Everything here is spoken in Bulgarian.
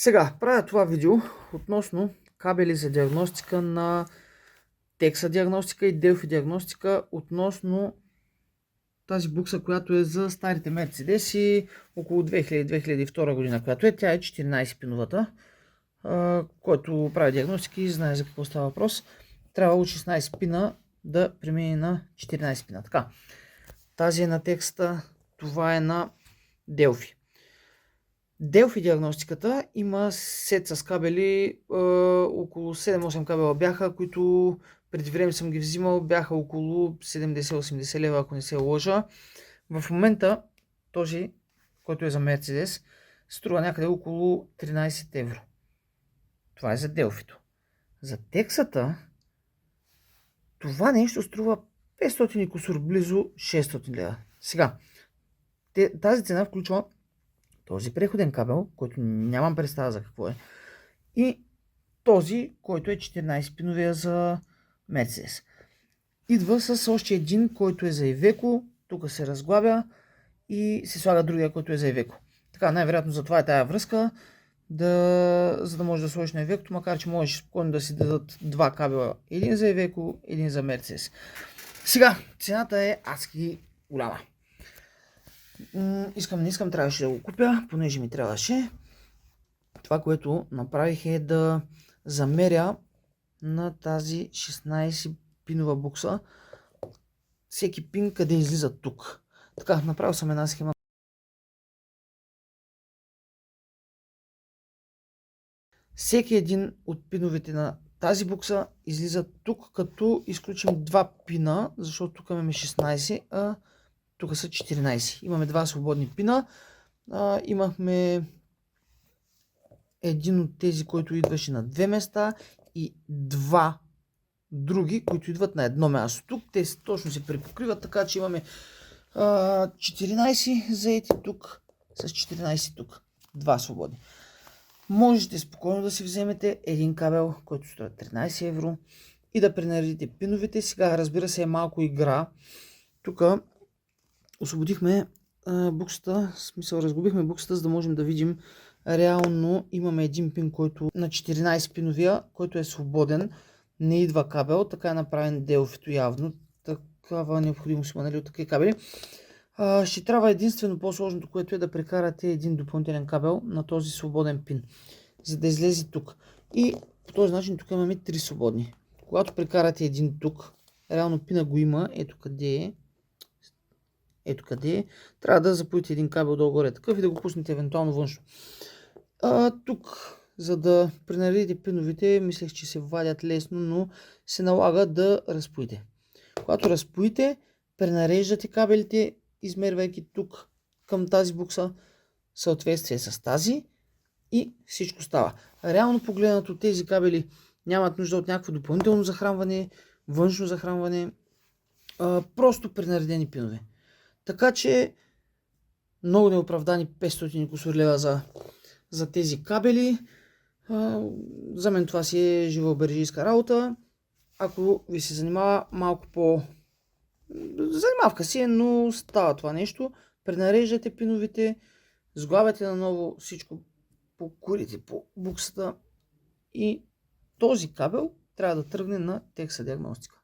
Сега правя това видео относно кабели за диагностика на Texa диагностика и Delphi диагностика относно тази букса, която е за старите Мерцедеси около 2000-2002 година, която е. Тя е 14-пиновата, който прави диагностики и знае за какво става въпрос. Трябва от 16 пина да премине на 14 пина. Така, тази е на Texa, това е на Delphi. Delphi диагностиката има сет с кабели, около 7-8 кабела бяха, които преди време съм ги взимал, бяха около 70-80 лева, ако не се лъжа. В момента този, който е за Mercedes, струва някъде около 13 евро. Това е за Delphi-то. За Texa това нещо струва 500 и кусур, близо 600 лева. Сега, тази цена включва този преходен кабел, който нямам представа за какво е, и този, който е 14-пиновия за Mercedes. Идва с още един, който е за Iveco, тук се разглабя и се слага другия, който е за Iveco. Така, най-вероятно за това е тая връзка, за да можеш да сложиш на Iveco, макар че можеш спокойно да си дадат два кабела, един за Iveco, един за Mercedes. Сега, цената е адски голяма. Не искам, трябваше да го купя, понеже ми трябваше. Това, което направих, е да замеря на тази 16-пинова букса всеки пин къде излиза тук. Така, направил съм една схема. Всеки един от пиновете на тази букса излиза тук, като изключим два пина, защото тук имаме 16, а тук са 14. Имаме два свободни пина. Имахме един от тези, който идваше на две места и два други, които идват на едно място. Тук те точно се препокриват, така че имаме 14 заети тук с 14 тук. Два свободни. Можете спокойно да си вземете един кабел, който струва 13 евро и да пренаредите пиновете. Сега, разбира се, е малко игра. Тук освободихме буксата, в смисъл разгубихме буксата, за да можем да видим. Реално имаме един пин, който на 14 пиновия, който е свободен. Не идва кабел, така е направен Delphi-то явно. Такава необходимост има, нали, от такива кабели. Ще трябва единствено по-сложното, което е да прекарате един допълнителен кабел на този свободен пин, за да излезе тук. И по този начин тук имаме 3 свободни. Когато прекарате един тук, реално пина го има, ето къде е. Ето къде е. Трябва да запоите един кабел долу-горе такъв и да го пуснете евентуално външно. Тук, за да пренаредите пиновете, мислех, че се вадят лесно, но се налага да разпоите. Когато разпоите, пренареждате кабелите, измервайки тук към тази букса в съответствие с тази и всичко става. Реално погледнато, тези кабели нямат нужда от някакво допълнително захранване, външно захранване, просто пренаредени пинове. Така че много неоправдани 500 кусур лева за тези кабели. За мен това си е живообережийска работа. Ако ви се занимава малко занимавка си е, но става това нещо. Пренареждате пиновете, сглабяте наново всичко по курите, по буксата и този кабел трябва да тръгне на Texa диагностика.